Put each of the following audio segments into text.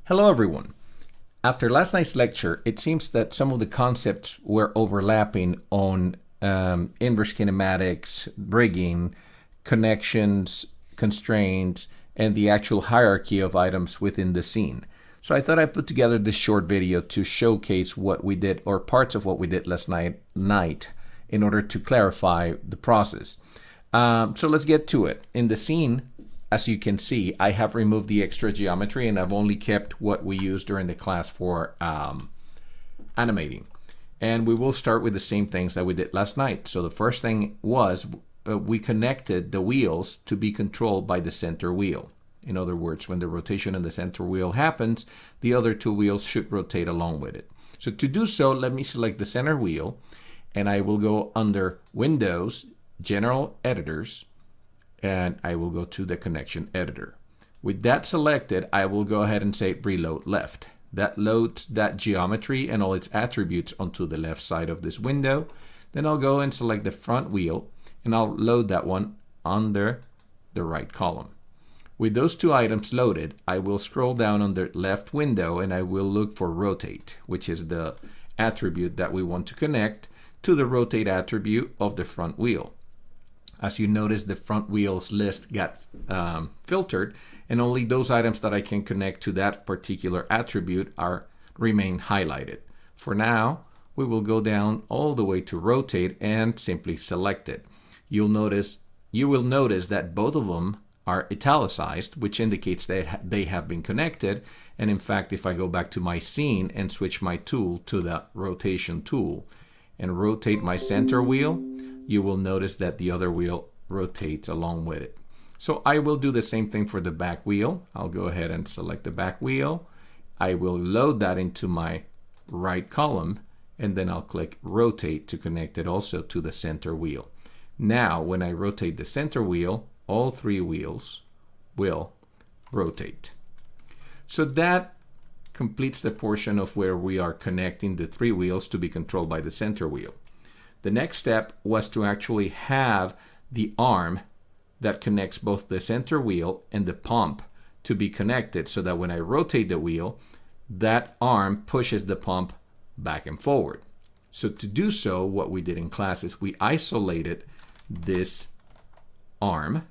Hello everyone. After last night's lecture, it seems that some of the concepts were overlapping on inverse kinematics, rigging, connections, constraints, and the actual hierarchy of items within the scene. So I thought I'd put together this short video to showcase what we did, or parts of what we did last night in order to clarify the process. So let's get to it. In the scene, as you can see, I have removed the extra geometry and I've only kept what we used during the class for animating. And we will start with the same things that we did last night. So the first thing was we connected the wheels to be controlled by the center wheel. In other words, when the rotation in the center wheel happens, the other two wheels should rotate along with it. So to do so, let me select the center wheel and I will go under Windows, General Editors, and I will go to the connection editor. With that selected, I will go ahead and say reload left. That loads that geometry and all its attributes onto the left side of this window. Then I'll go and select the front wheel and I'll load that one under the right column. With those two items loaded, I will scroll down on the left window and I will look for rotate, which is the attribute that we want to connect to the rotate attribute of the front wheel. As you notice, the front wheels list got filtered, and only those items that I can connect to that particular attribute remain highlighted. For now, we will go down all the way to rotate and simply select it. You will notice that both of them are italicized, which indicates that they have been connected. And in fact, if I go back to my scene and switch my tool to the rotation tool and rotate my center wheel, you will notice that the other wheel rotates along with it. So I will do the same thing for the back wheel. I'll go ahead and select the back wheel. I will load that into my right column, and then I'll click rotate to connect it also to the center wheel. Now, when I rotate the center wheel, all three wheels will rotate. So that completes the portion of where we are connecting the three wheels to be controlled by the center wheel. The next step was to actually have the arm that connects both the center wheel and the pump to be connected so that when I rotate the wheel, that arm pushes the pump back and forward. So to do so, what we did in class is we isolated this arm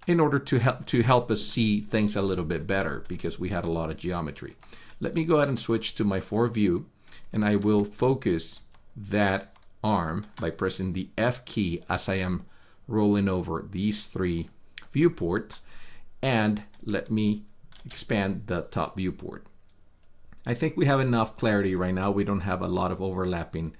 in order to help us see things a little bit better because we had a lot of geometry. Let me go ahead and switch to my 4 view, and I will focus that arm by pressing the F key as I am rolling over these 3 viewports, and let me expand the top viewport. I think we have enough clarity right now. We don't have a lot of overlapping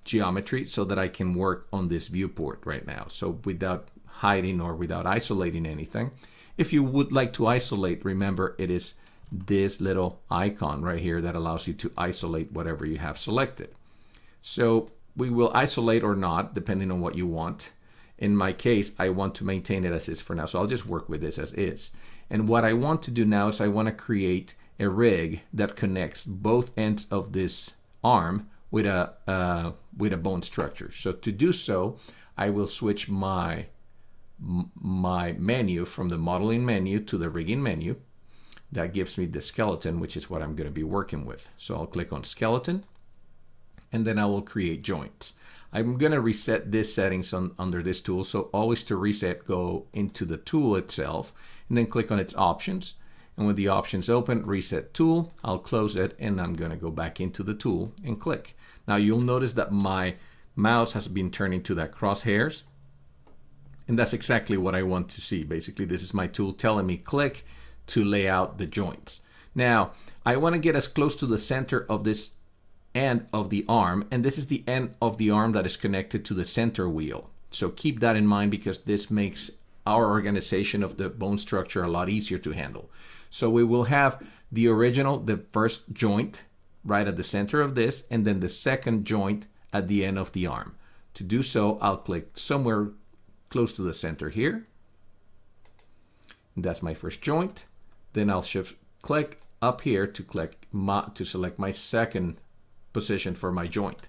geometry so that I can work on this viewport right now. So without hiding or without isolating anything. If you would like to isolate, remember it is this little icon right here that allows you to isolate whatever you have selected. So we will isolate or not, depending on what you want. In my case, I want to maintain it as is for now. So I'll just work with this as is. And what I want to do now is I want to create a rig that connects both ends of this arm with a bone structure. So to do so, I will switch my menu from the modeling menu to the rigging menu. That gives me the skeleton, which is what I'm going to be working with. So I'll click on skeleton, and then I will create joints. I'm going to reset this settings under this tool. So always to reset, go into the tool itself, and then click on its options. And when the options open, reset tool, I'll close it, and I'm going to go back into the tool and click. Now you'll notice that my mouse has been turning to that crosshairs. And that's exactly what I want to see. Basically, this is my tool telling me click to lay out the joints. Now, I want to get as close to the center of this end of the arm, and this is the end of the arm that is connected to the center wheel. So keep that in mind because this makes our organization of the bone structure a lot easier to handle. So we will have the first joint right at the center of this, and then the second joint at the end of the arm. To do so, I'll click somewhere close to the center here. That's my first joint. Then I'll shift click up here to select my second position for my joint.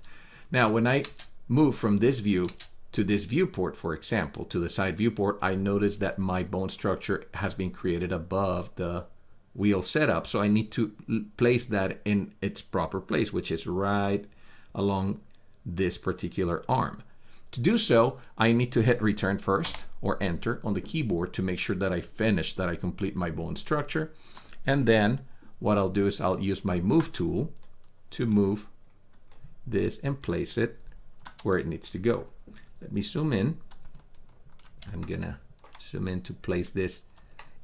Now, when I move from this view to this viewport, for example, to the side viewport, I notice that my bone structure has been created above the wheel setup. So I need to place that in its proper place, which is right along this particular arm. To do so, I need to hit return first or enter on the keyboard to make sure that I finish, that I complete my bone structure. And then what I'll do is I'll use my move tool to move this and place it where it needs to go. Let me zoom in. I'm gonna zoom in to place this,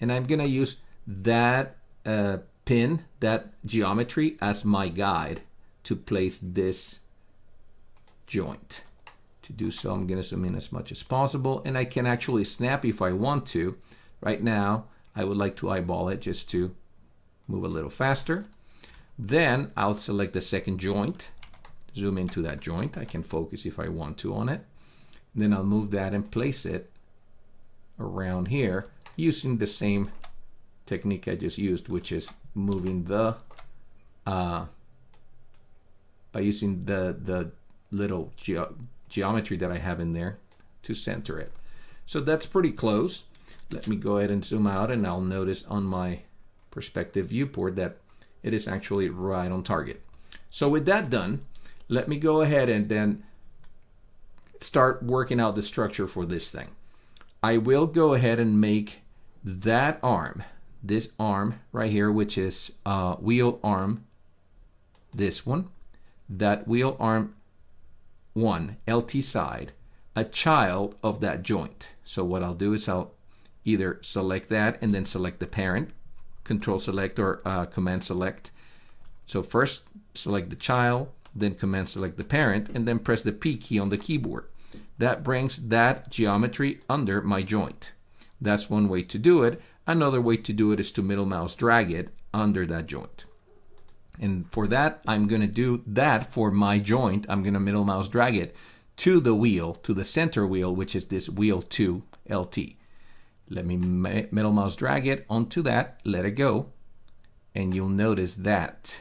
and I'm gonna use that pin, that geometry as my guide to place this joint. To do so, I'm gonna zoom in as much as possible, and I can actually snap if I want to. Right now, I would like to eyeball it just to move a little faster. Then I'll select the second joint, zoom into that joint. I can focus if I want to on it. Then I'll move that and place it around here using the same technique I just used, which is moving the by using the little geometry that I have in there to center it. So that's pretty close. Let me go ahead and zoom out, and I'll notice on my perspective viewport that it is actually right on target. So with that done, let me go ahead and then start working out the structure for this thing. I will go ahead and make that arm, this arm right here, which is wheel arm, this one, that wheel arm 1, LT side, a child of that joint. So what I'll do is I'll either select that and then select the parent, control select or command select. So first select the child, then command select the parent, and then press the P key on the keyboard. That brings that geometry under my joint. That's one way to do it. Another way to do it is to middle mouse drag it under that joint. And for that, I'm going to do that for my joint. I'm going to middle mouse drag it to the wheel, to the center wheel, which is this wheel 2 LT. Let me middle mouse drag it onto that, let it go, and you'll notice that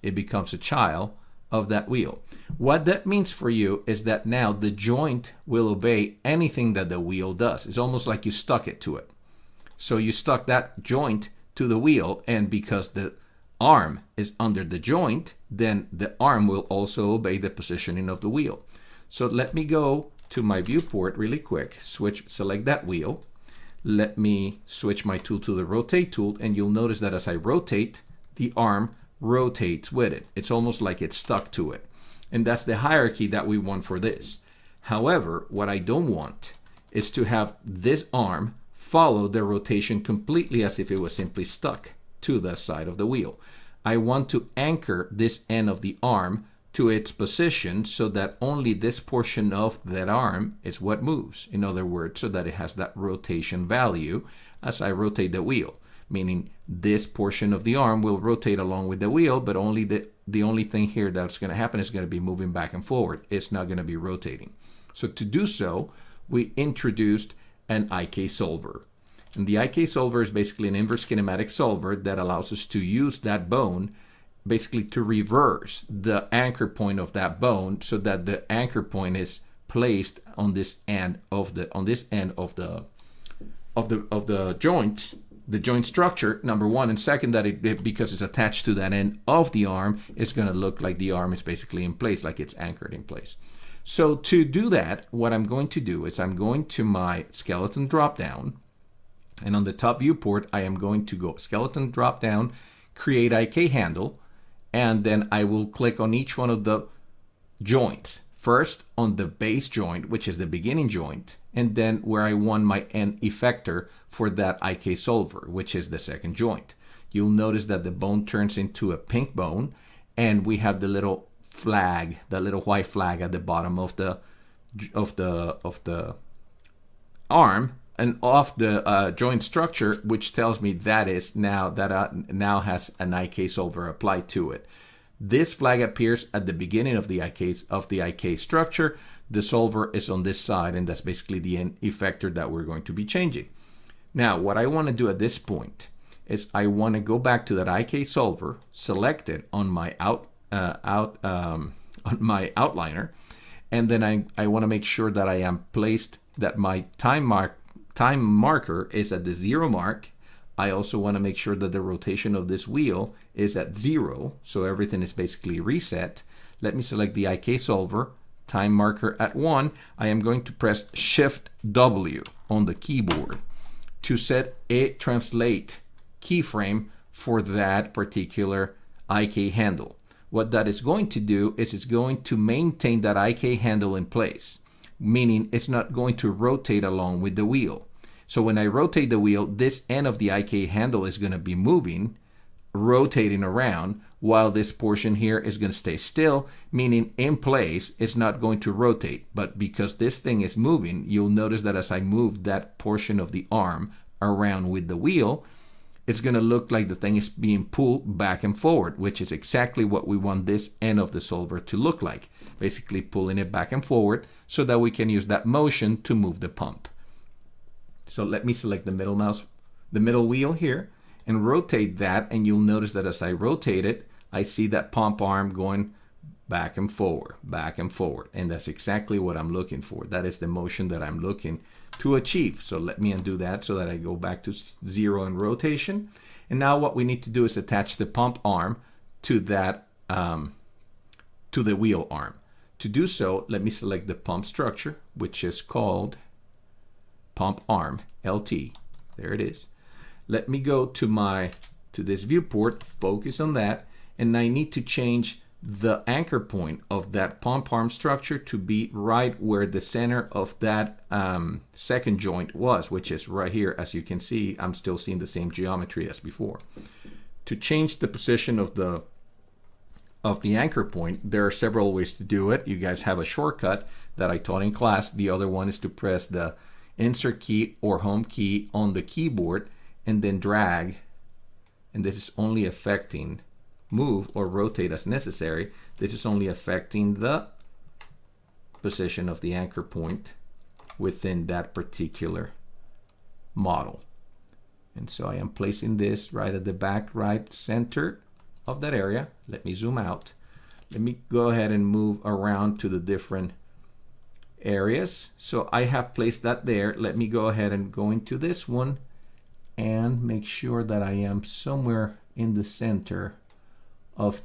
it becomes a child of that wheel. What that means for you is that now the joint will obey anything that the wheel does. It's almost like you stuck it to it. So you stuck that joint to the wheel, and because the arm is under the joint, then the arm will also obey the positioning of the wheel. So let me go to my viewport really quick, select that wheel. Let me switch my tool to the rotate tool, and you'll notice that as I rotate, the arm rotates with it. It's almost like it's stuck to it. And that's the hierarchy that we want for this. However, what I don't want is to have this arm follow the rotation completely as if it was simply stuck to the side of the wheel. I want to anchor this end of the arm to its position so that only this portion of that arm is what moves. In other words, so that it has that rotation value as I rotate the wheel. Meaning this portion of the arm will rotate along with the wheel, but only the only thing here that's going to happen is going to be moving back and forward. It's not going to be rotating. So to do so, we introduced an IK solver. And the IK solver is basically an inverse kinematic solver that allows us to use that bone basically to reverse the anchor point of that bone so that the anchor point is placed on this end of the joints, the joint structure, number one, and second, that it because it's attached to that end of the arm, it's going to look like the arm is basically in place, like it's anchored in place. So to do that, what I'm going to do is I'm going to my skeleton drop down, and on the top viewport, I am going to go skeleton drop down, create IK handle, and then I will click on each one of the joints. First on the base joint, which is the beginning joint, and then where I want my end effector for that IK solver, which is the second joint. You'll notice that the bone turns into a pink bone, and we have the little flag, the little white flag at the bottom of the arm and of the joint structure, which tells me that is now has an IK solver applied to it. This flag appears at the beginning of the IK structure. The solver is on this side, and that's basically the end effector that we're going to be changing. Now, what I want to do at this point is I want to go back to that IK solver, select it on my on my outliner, and then I want to make sure that I am placed, that my time marker is at the 0 mark I also want to make sure that the rotation of this wheel is at 0, so everything is basically reset. Let me select the IK solver, time marker at 1. I am going to press Shift W on the keyboard to set a translate keyframe for that particular IK handle. What that is going to do is it's going to maintain that IK handle in place, meaning it's not going to rotate along with the wheel. So when I rotate the wheel, this end of the IK handle is going to be moving, rotating around, while this portion here is going to stay still, meaning in place, it's not going to rotate. But because this thing is moving, you'll notice that as I move that portion of the arm around with the wheel, it's going to look like the thing is being pulled back and forward, which is exactly what we want this end of the solver to look like. Basically pulling it back and forward so that we can use that motion to move the pump. So let me select the middle wheel here and rotate that, and you'll notice that as I rotate it, I see that pump arm going back and forward, and that's exactly what I'm looking for. That is the motion that I'm looking to achieve. So let me undo that so that I go back to 0 in rotation. And now what we need to do is attach the pump arm to that to the wheel arm. To do so, let me select the pump structure, which is called pump arm LT. There it is. Let me go to this viewport, focus on that, and I need to change the anchor point of that pump arm structure to be right where the center of that second joint was, which is right here. As you can see, I'm still seeing the same geometry as before. To change the position of the anchor point, there are several ways to do it. You guys have a shortcut that I taught in class. The other one is to press the Insert key or Home key on the keyboard and then drag, and this is only affecting move or rotate as necessary. This is only affecting the position of the anchor point within that particular model. And so I am placing this right at the back right center of that area. Let me zoom out. Let me go ahead and move around to the different areas. So I have placed that there. Let me go ahead and go into this one and make sure that I am somewhere in the center of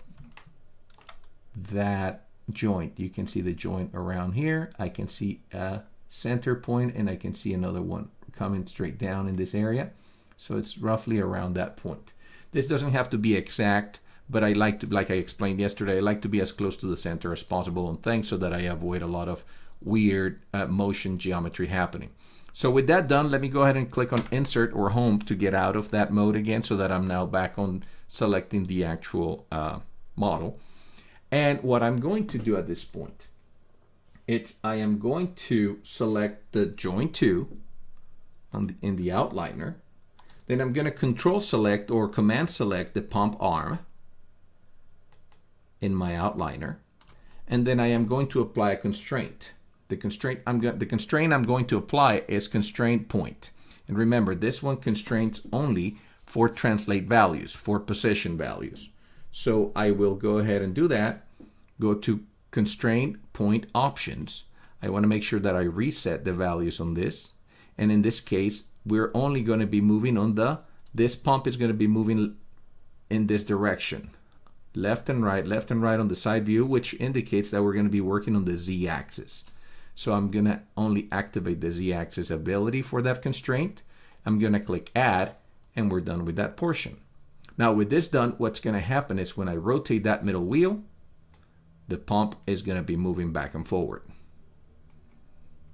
that joint. You can see the joint around here. I can see a center point, and I can see another one coming straight down in this area. So it's roughly around that point. This doesn't have to be exact, but I like to, like I explained yesterday, I like to be as close to the center as possible on things so that I avoid a lot of weird motion geometry happening. So with that done, let me go ahead and click on Insert or Home to get out of that mode again, so that I'm now back on selecting the actual model. And what I'm going to do at this point, I am going to select the joint 2 in the outliner. Then I'm going to Control Select or Command Select the pump arm in my outliner. And then I am going to apply a constraint. The constraint I'm going to apply is constraint point. And remember, this one constrains only for translate values, for position values. So I will go ahead and do that. Go to constraint point options. I want to make sure that I reset the values on this. And in this case, we're only going to be moving on this pump is going to be moving in this direction. Left and right on the side view, which indicates that we're going to be working on the Z-axis. So I'm going to only activate the Z-axis ability for that constraint. I'm going to click Add, and we're done with that portion. Now with this done, what's going to happen is when I rotate that middle wheel, the pump is going to be moving back and forward,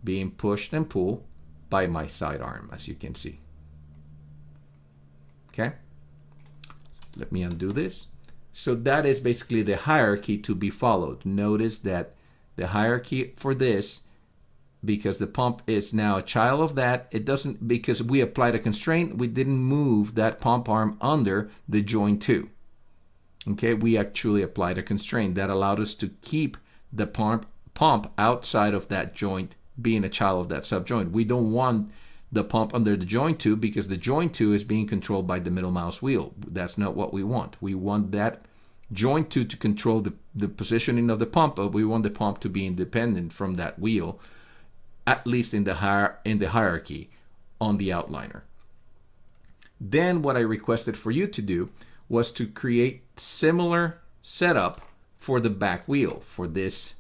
being pushed and pulled by my side arm, as you can see. Okay? Let me undo this. So that is basically the hierarchy to be followed. Notice that the hierarchy for this, because the pump is now a child of that, it doesn't, because we applied a constraint, we didn't move that pump arm under the joint 2. Okay, we actually applied a constraint that allowed us to keep the pump outside of that joint, being a child of that subjoint. We don't want the pump under the joint 2 because the joint 2 is being controlled by the middle mouse wheel. That's not what we want. We want that joint 2 to control the positioning of the pump, but we want the pump to be independent from that wheel, at least in the hierarchy on the outliner. Then what I requested for you to do was to create similar setup for the back wheel, for this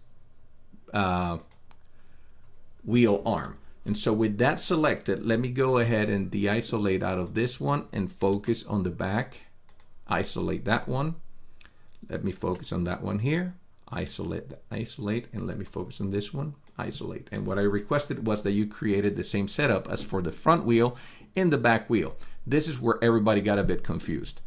wheel arm. And so with that selected, let me go ahead and de-isolate out of this one and focus on the back. Isolate that one. Let me focus on that one here. Isolate, and let me focus on this one. Isolate. And what I requested was that you created the same setup as for the front wheel in the back wheel. This is where everybody got a bit confused.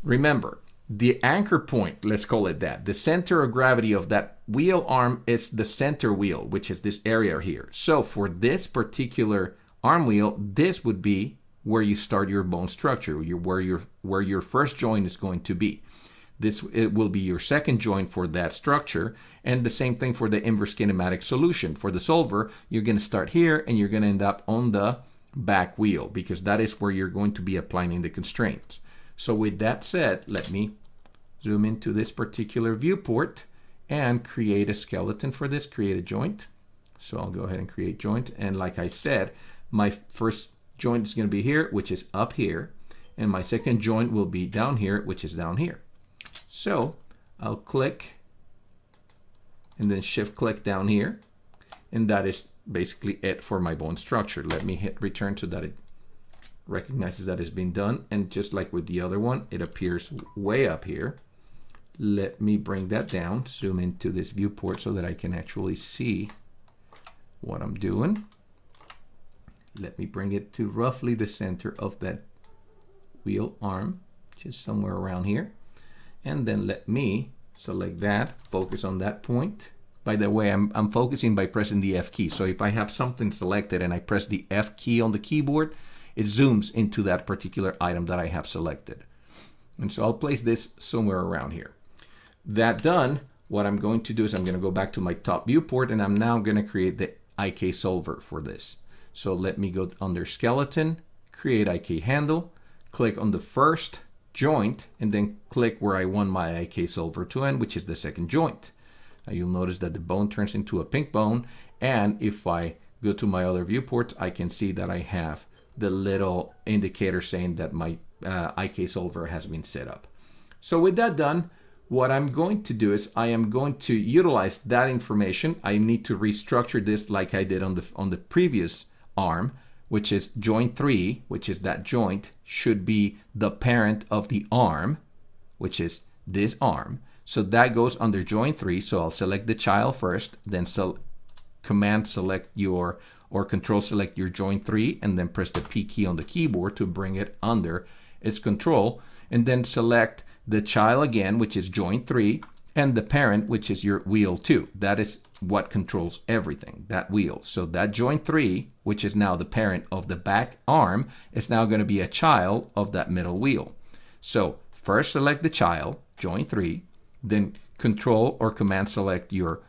Remember, the anchor point, let's call it that, the center of gravity of that wheel arm is the center wheel, which is this area here. So for this particular arm wheel, this would be where you start your bone structure, where your first joint is going to be. It will be your second joint for that structure, and the same thing for the inverse kinematic solution. For the solver, you're going to start here and you're going to end up on the back wheel, because that is where you're going to be applying the constraints. So with that said, let me zoom into this particular viewport and create a skeleton for this, create a joint. So I'll go ahead and create joint. And like I said, my first joint is going to be here, which is up here. And my second joint will be down here, which is down here. So I'll click and then shift click down here. And that is basically it for my bone structure. Let me hit return so that it recognizes that it's been done. And just like with the other one, it appears way up here. Let me bring that down, zoom into this viewport so that I can actually see what I'm doing. Let me bring it to roughly the center of that wheel arm, just somewhere around here. And then let me select that, focus on that point. By the way, I'm focusing by pressing the F key. So if I have something selected and I press the F key on the keyboard, it zooms into that particular item that I have selected. And so I'll place this somewhere around here. That done, what I'm going to do is I'm going to go back to my top viewport, and I'm now going to create the IK solver for this. So let me go under skeleton, create IK handle, click on the first joint, and then click where I want my IK solver to end, which is the second joint. Now you'll notice that the bone turns into a pink bone, and if I go to my other viewports, I can see that I have the little indicator saying that my IK solver has been set up. So with that done, what I'm going to do is I am going to utilize that information. I need to restructure this like I did on the previous arm, which is joint 3, which is that joint should be the parent of the arm, which is this arm. So that goes under joint 3. So I'll select the child first, then command select your or control select your joint 3, and then press the P key on the keyboard to bring it under its control, and then select the child again, which is joint 3, and the parent, which is your wheel 2. That is what controls everything, that wheel. So that joint 3, which is now the parent of the back arm, is now going to be a child of that middle wheel. So first select the child, joint 3, then control or command select your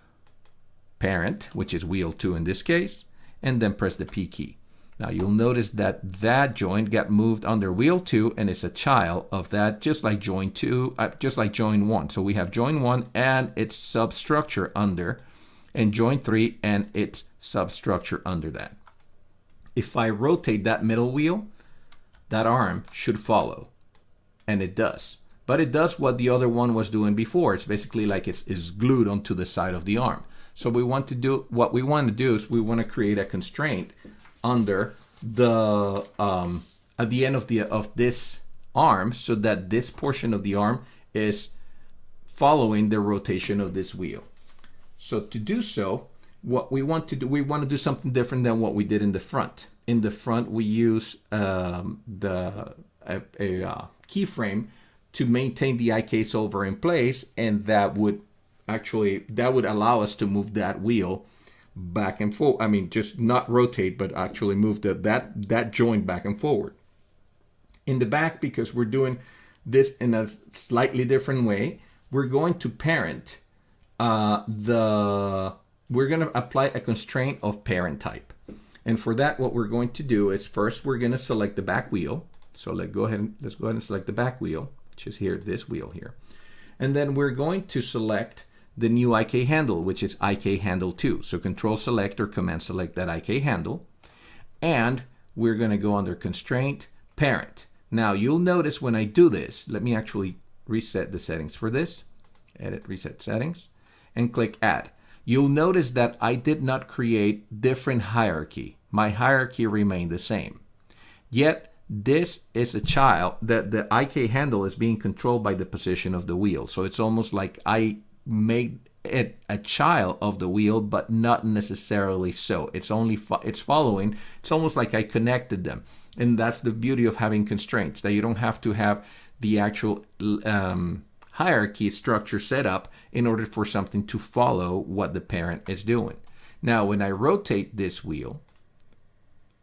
parent, which is wheel 2 in this case, and then press the P key. Now you'll notice that that joint got moved under wheel 2 and it's a child of that, just like joint 2, just like joint 1. So we have joint 1 and its substructure under, and joint 3 and its substructure under that. If I rotate that middle wheel, that arm should follow, and it does. But it does what the other one was doing before. It's basically like it's glued onto the side of the arm. So what we want to do is we want to create a constraint under the at the end of this arm, so that this portion of the arm is following the rotation of this wheel. So to do so, what we want to do something different than what we did in the front. In the front, we use a keyframe to maintain the IK solver in place, and that would allow us to move that wheel back and forward. I mean, just not rotate, but actually move that joint back and forward. In the back, because we're doing this in a slightly different way, we're going to parent we're going to apply a constraint of parent type. And for that, what we're going to do is first we're going to select the back wheel. So let's go ahead and select the back wheel, which is here, this wheel here. And then we're going to select the new IK handle, which is IK handle 2. So control select or command select that IK handle. And we're going to go under constraint parent. Now you'll notice when I do this, let me actually reset the settings for this. Edit, reset settings, and click add. You'll notice that I did not create different hierarchy. My hierarchy remained the same. Yet this is a child, the IK handle is being controlled by the position of the wheel. So it's almost like I made it a child of the wheel, but not necessarily so. It's only it's following. It's almost like I connected them. And that's the beauty of having constraints, that you don't have to have the actual hierarchy structure set up in order for something to follow what the parent is doing. Now, when I rotate this wheel,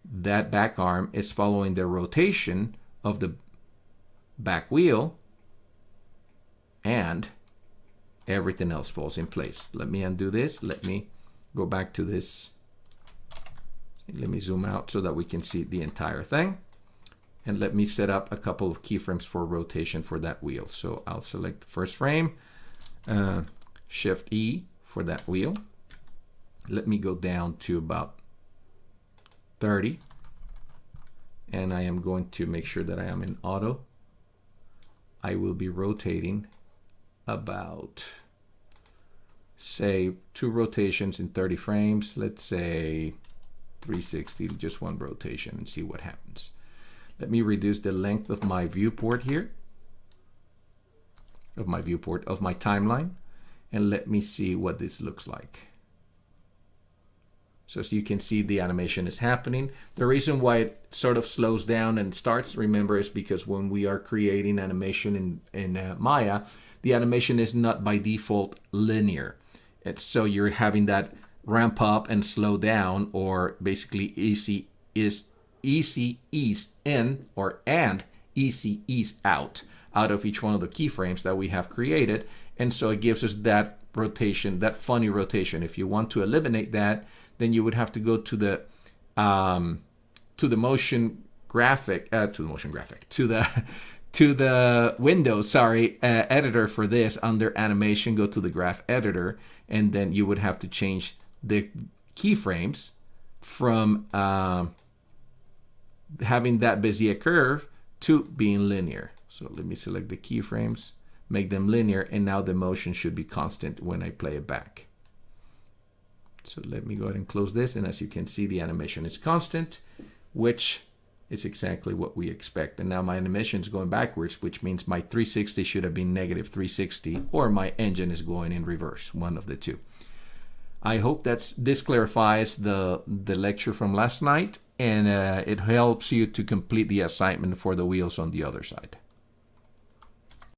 that back arm is following the rotation of the back wheel, and everything else falls in place. Let me undo this. Let me go back to this. Let me zoom out so that we can see the entire thing. And let me set up a couple of keyframes for rotation for that wheel. So I'll select the first frame, Shift E for that wheel. Let me go down to about 30. And I am going to make sure that I am in auto. I will be rotating about, say, 2 rotations in 30 frames. Let's say 360, just 1 rotation, and see what happens. Let me reduce the length of my viewport here, of my timeline, and let me see what this looks like. So as you can see, the animation is happening. The reason why it sort of slows down and starts, remember, is because when we are creating animation in Maya, the animation is not by default linear. It's so you're having that ramp up and slow down, or basically easy ease in and easy ease out of each one of the keyframes that we have created. And so it gives us that rotation, that funny rotation. If you want to eliminate that, then you would have to go to the motion graphic, to the Windows, editor for this. Under animation, go to the graph editor, and then you would have to change the keyframes from having that Bezier curve to being linear. So let me select the keyframes, make them linear, and now the motion should be constant when I play it back. So let me go ahead and close this, and as you can see, the animation is constant, which is exactly what we expect. And now my animation is going backwards, which means my 360 should have been negative 360, or my engine is going in reverse, one of the two. I hope this clarifies the lecture from last night, and it helps you to complete the assignment for the wheels on the other side.